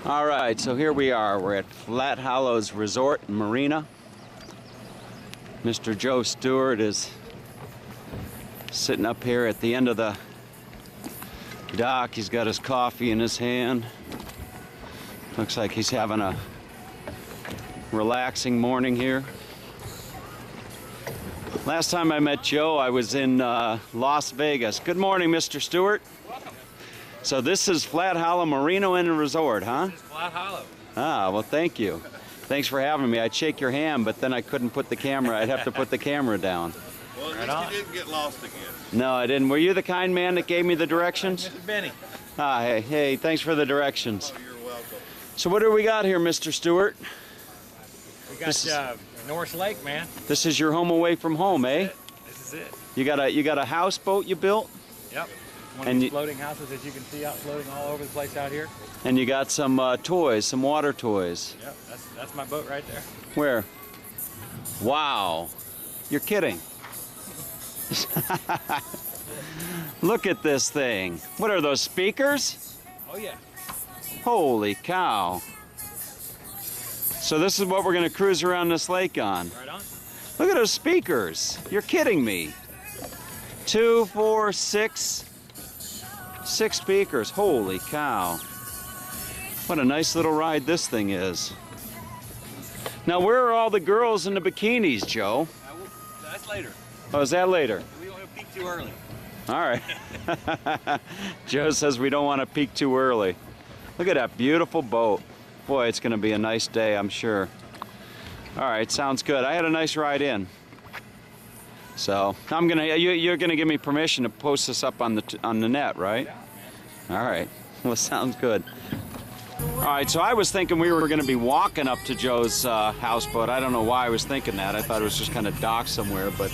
All right, so here we are. We're at Flat Hollows Resort and Marina. Mr. Joe Stewart is sitting up here at the end of the dock. He's got his coffee in his hand. Looks like he's having a relaxing morning here. Last time I met Joe, I was in Las Vegas. Good morning, Mr. Stewart. Welcome. So this is Flat Hollow Marina and Resort, huh? This is Flat Hollow. Ah, well, thank you. Thanks for having me. I'd shake your hand, but then I couldn't put the camera. I'd have to put the camera down. Well, at least you didn't get lost again. No, I didn't. Were you the kind man that gave me the directions? Mr. Benny. Ah, hey, thanks for the directions. Oh, you're welcome. So what do we got here, Mr. Stewart? We got Norris Lake, man. This is your home away from home, eh? This is it. You got a houseboat you built? Yep. One And of you- these floating houses that you can see out floating all over the place out here. And you got some toys, some water toys. Yep. That's my boat right there. Where? Wow. You're kidding. Look at this thing. What are those, speakers? Oh yeah. Holy cow. So this is what we're going to cruise around this lake on. Right on. Look at those speakers. You're kidding me. 2, 4, 6. 6 speakers. Holy cow. What a nice little ride this thing is. Now, where are all the girls in the bikinis, Joe? That's later. Oh, is that later? We don't want to peek too early. All right. Joe says we don't want to peak too early. Look at that beautiful boat. Boy, it's going to be a nice day, I'm sure. All right, sounds good. I had a nice ride in. So you're gonna give me permission to post this up on the net, right? Yeah. All right. Well, sounds good. All right, so I was thinking we were going to be walking up to Joe's houseboat. I don't know why I was thinking that. I thought it was just kind of docked somewhere, but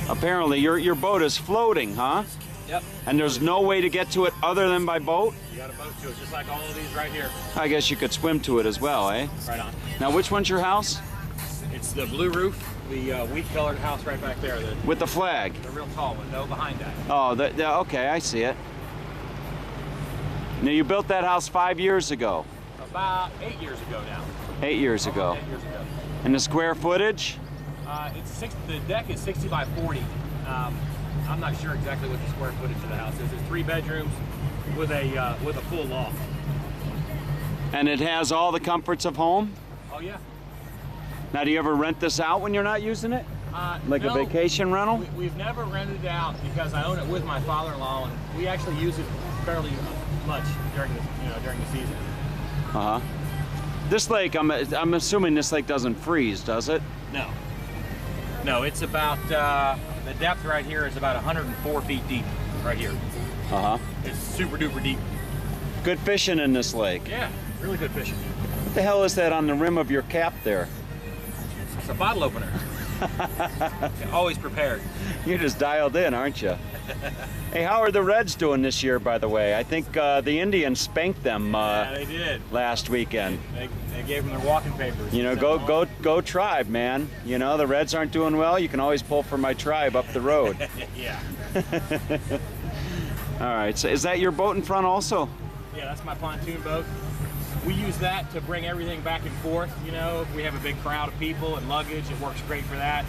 apparently your boat is floating, huh? Yep. And there's no way to get to it other than by boat? You got a boat to it, just like all of these right here. I guess you could swim to it as well, eh? Right on. Now, which one's your house? It's the blue roof, the wheat-colored house right back there. With the flag? The real tall one, no, behind that. Oh, okay, I see it. Now, you built that house 5 years ago. About 8 years ago now. 8 years ago. Almost 8 years ago. And the square footage? The deck is 60 by 40. I'm not sure exactly what the square footage of the house is. It's 3 bedrooms with a full loft. And it has all the comforts of home? Oh yeah. Now, do you ever rent this out when you're not using it? Like no, a vacation rental? We've never rented it out because I own it with my father-in-law, and we actually use it fairly much during the season. Uh-huh. This lake, I'm assuming this lake doesn't freeze, does it? No. No, it's about the depth right here is about 104 feet deep right here. Uh-huh. It's super duper deep. Good fishing in this lake. Yeah, really good fishing. What the hell is that on the rim of your cap there? It's a bottle opener. Always prepared. You're just dialed in, aren't you? Hey, how are the Reds doing this year, by the way? I think the Indians spanked them Yeah, they did. last weekend. They gave them their walking papers. You know, go Tribe, man. You know, the Reds aren't doing well. You can always pull for my Tribe up the road. Yeah. All right, so is that your boat in front also? Yeah, that's my pontoon boat. We use that to bring everything back and forth. You know, if we have a big crowd of people and luggage, it works great for that.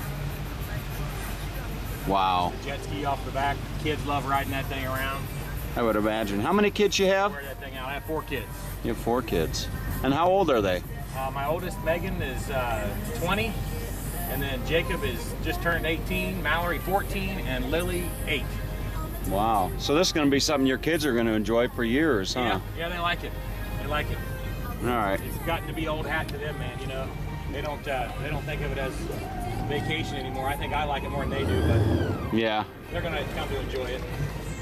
Wow. The jet ski off the back. Kids love riding that thing around. I would imagine. How many kids you have? Wear that thing out. I have 4 kids. You have 4 kids. And how old are they? My oldest, Megan, is 20, and then Jacob is just turned 18, Mallory 14, and Lily 8. Wow. So this is going to be something your kids are going to enjoy for years, huh? Yeah, they like it. They like it. All right. It's gotten to be old hat to them, man. You know, they don't think of it as vacation anymore. I think I like it more than they do, but Yeah. they're gonna come to enjoy it.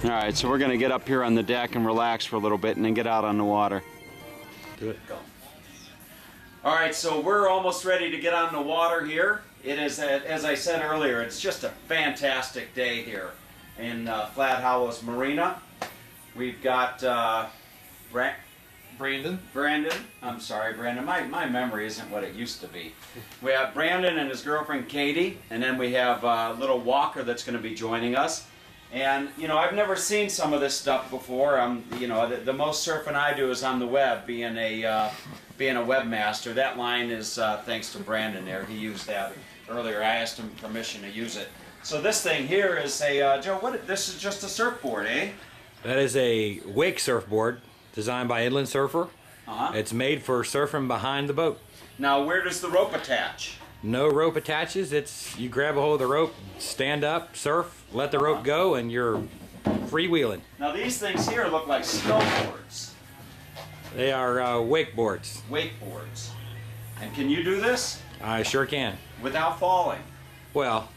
All right, so we're going to get up here on the deck and relax for a little bit and then get out on the water. Good. Go. All right, so we're almost ready to get on the water here. It is, as I said earlier, it's just a fantastic day here in Flat Hollows Marina. We've got Brandon. I'm sorry, Brandon. My memory isn't what it used to be. We have Brandon and his girlfriend Katie, and then we have little Walker that's going to be joining us. And, you know, I've never seen some of this stuff before. You know, the most surfing I do is on the web, being a webmaster. That line is thanks to Brandon there. He used that earlier. I asked him permission to use it. So this thing here is a, Joe, this is just a surfboard, eh? That is a wake surfboard designed by Inland Surfer. It's made for surfing behind the boat. Now, where does the rope attach? No rope attaches. It's you grab a hold of the rope, stand up, surf, let the rope go, and you're freewheeling. Now these things here look like snowboards. They are wakeboards. Wakeboards. And can you do this? I sure can. Without falling? Well,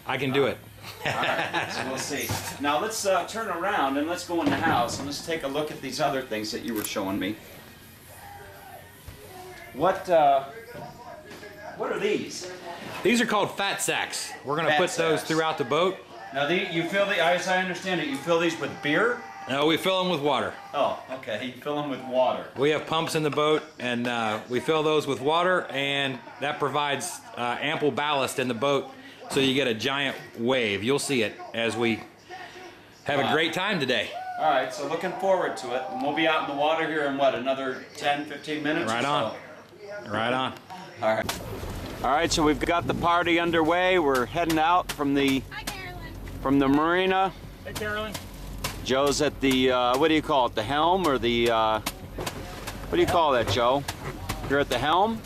I can do it. All right, so we'll see. Now let's turn around and let's go in the house and let's take a look at these other things that you were showing me. What are these? These are called fat sacks. We're going to Fat put those sacks. throughout the boat. Now you fill as I understand it, you fill these with beer? No, we fill them with water. Oh, okay. You fill them with water. We have pumps in the boat, and we fill those with water, and that provides ample ballast in the boat, so you get a giant wave. You'll see it as we have a great time today. All right, so looking forward to it. And we'll be out in the water here in what, another 10, 15 minutes Right or on. so? Right on. All right. All right, so we've got the party underway. We're heading out from the marina. Hey, Carolyn. Joe's at the, what do you call it, the helm or the, what do you call that, Joe? You're at the helm?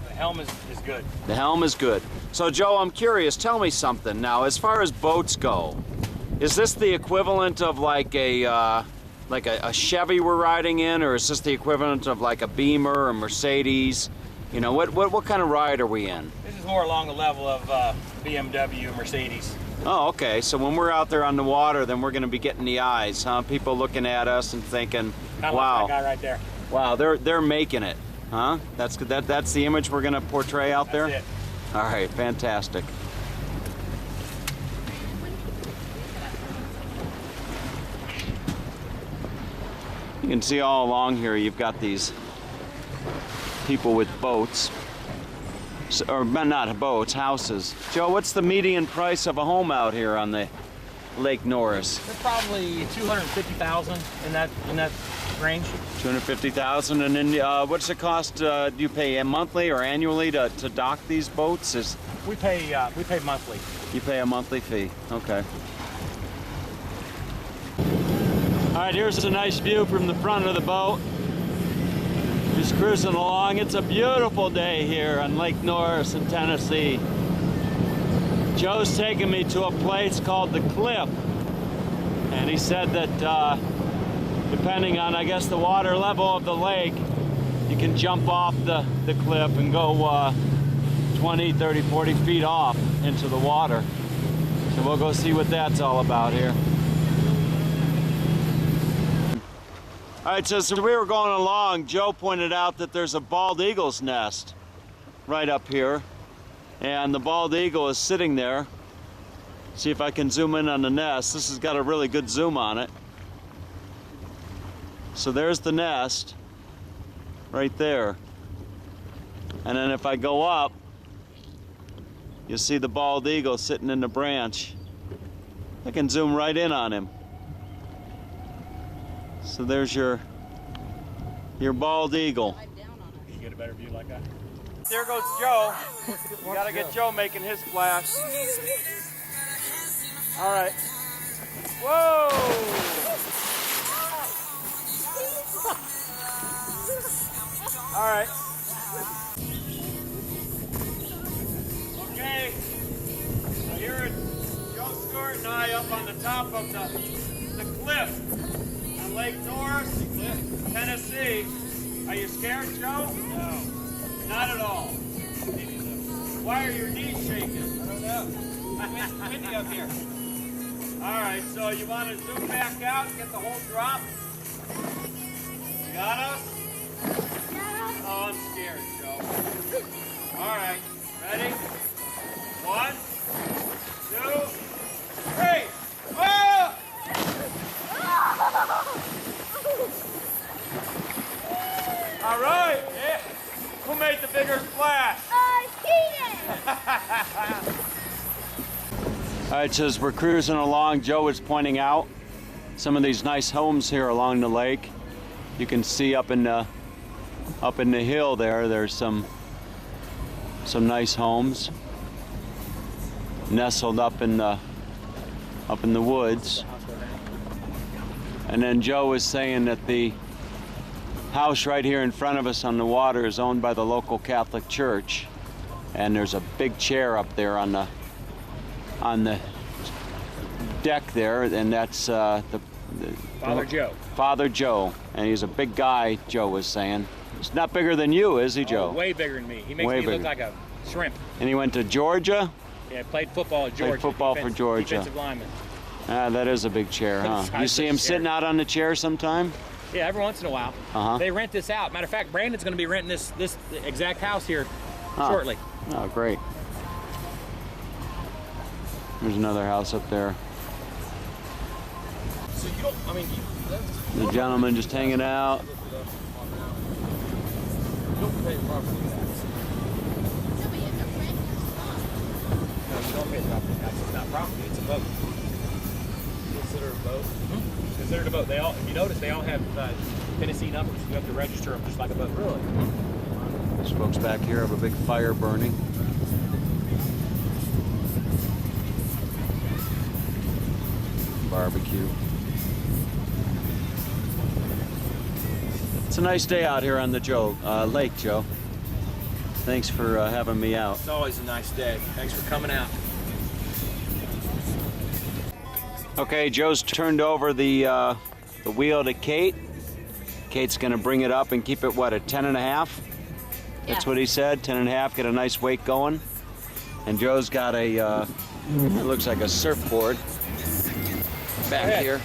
The helm is good. The helm is good. So, Joe, I'm curious, tell me something now. As far as boats go, is this the equivalent of like a Chevy we're riding in, or is this the equivalent of like a Beamer or Mercedes? You know, what kind of ride are we in? This is more along the level of BMW, Mercedes. Oh, okay. So when we're out there on the water, then we're going to be getting the eyes, huh? People looking at us and thinking, Kind of "Wow, like that guy right there." Wow, they're making it, huh? That's the image we're going to portray out there. That's it. All right, fantastic. You can see all along here, you've got these people with boats. Or not boats, houses. Joe, what's the median price of a home out here on the Lake Norris? They're probably $250,000 in that range. $250,000, and then what's it cost? Do you pay monthly or annually to dock these boats? We pay monthly. You pay a monthly fee. Okay. All right, here's a nice view from the front of the boat. Just cruising along. It's a beautiful day here on Lake Norris in Tennessee. Joe's taking me to a place called the Cliff, and he said that depending on, I guess, the water level of the lake, you can jump off the cliff and go 20, 30, 40 feet off into the water. So we'll go see what that's all about here. All right, so as we were going along, Joe pointed out that there's a bald eagle's nest right up here. And the bald eagle is sitting there. See if I can zoom in on the nest. This has got a really good zoom on it. So there's the nest right there. And then if I go up, you'll see the bald eagle sitting in the branch. I can zoom right in on him. So there's your bald eagle. You get a better view like that? There goes Joe. We gotta get Joe making his splash. All right. Whoa! All right. Okay. So here it's Joe Stewart and I up on the top of the cliff on Lake Norris, Tennessee. Are you scared, Joe? No. Not at all. Why are your knees shaking? I don't know. It's windy up here. All right, so you want to zoom back out and get the whole drop? You got us? Oh, I'm scared, Joe. All right, ready? 1, 2, 3. Oh! All right. Yeah. Who made the bigger splash? He did. All right, so as we're cruising along, Joe was pointing out some of these nice homes here along the lake. You can see up in the hill there. There's some nice homes nestled up in the woods. And then Joe was saying that the house right here in front of us on the water is owned by the local Catholic Church, and there's a big chair up there on the deck there, and that's Father Joe. Father Joe, and he's a big guy. Joe was saying he's not bigger than you, is he, Joe? Oh, way bigger than me. He makes Way me look bigger. like a shrimp. And he went to Georgia. Yeah, played football at Georgia. Played football for Georgia. Defensive lineman. Ah, that is a big chair, huh? Size You see of him chair. sitting out on the chair sometime? Yeah, every once in a while. Uh-huh. They rent this out. Matter of fact, Brandon's going to be renting this exact house here shortly. Oh, great. There's another house up there. So you don't, I mean, The gentleman just hanging out. you don't pay property tax. No, you don't pay property tax. It's not property, it's a boat. Consider a boat? Mm-hmm. Considered a boat. They all, if you notice, they all have Tennessee numbers. You have to register them just like a boat. Really? These folks back here have a big fire burning. Barbecue. It's a nice day out here on the lake, Joe. Thanks for having me out. It's always a nice day. Thanks for coming out. Okay, Joe's turned over the wheel to Kate. Kate's gonna bring it up and keep it, what, at 10.5? That's what he said, 10.5, get a nice wake going. And Joe's got a, it looks like a surfboard back here.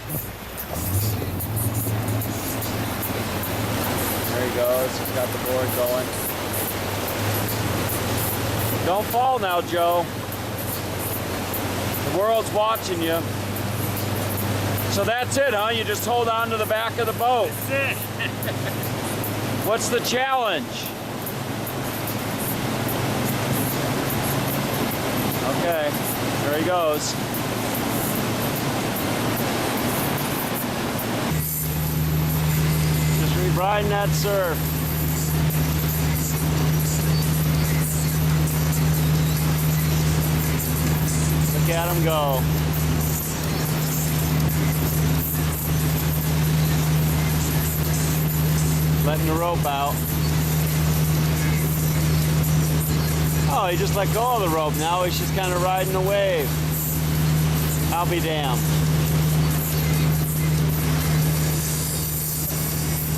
There he goes, he's got the board going. Don't fall now, Joe. The world's watching you. So that's it, huh? You just hold on to the back of the boat. That's it. What's the challenge? Okay, there he goes. Just riding that surf. Look at him go. Letting the rope out. Oh, he just let go of the rope. Now he's just kind of riding the wave. I'll be damned.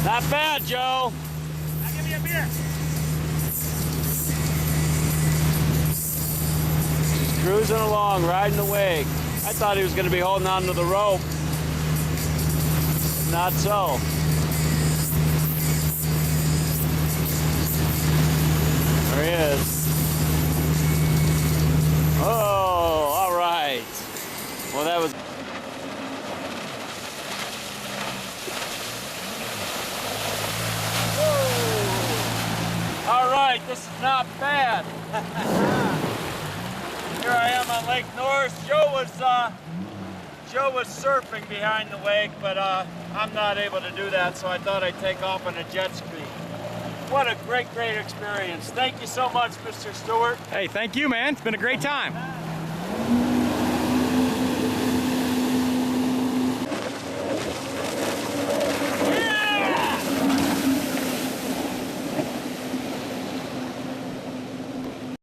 Not bad, Joe. Now give me a beer. Just cruising along, riding the wave. I thought he was going to be holding on to the rope. Not so. There he is. Oh, all right. Well, that was... Whoa. All right, this is not bad. Here I am on Lake Norris. Joe was surfing behind the wake, but I'm not able to do that, so I thought I'd take off on a jet ski. What a great, great experience. Thank you so much, Mr. Stewart. Hey, thank you, man. It's been a great time.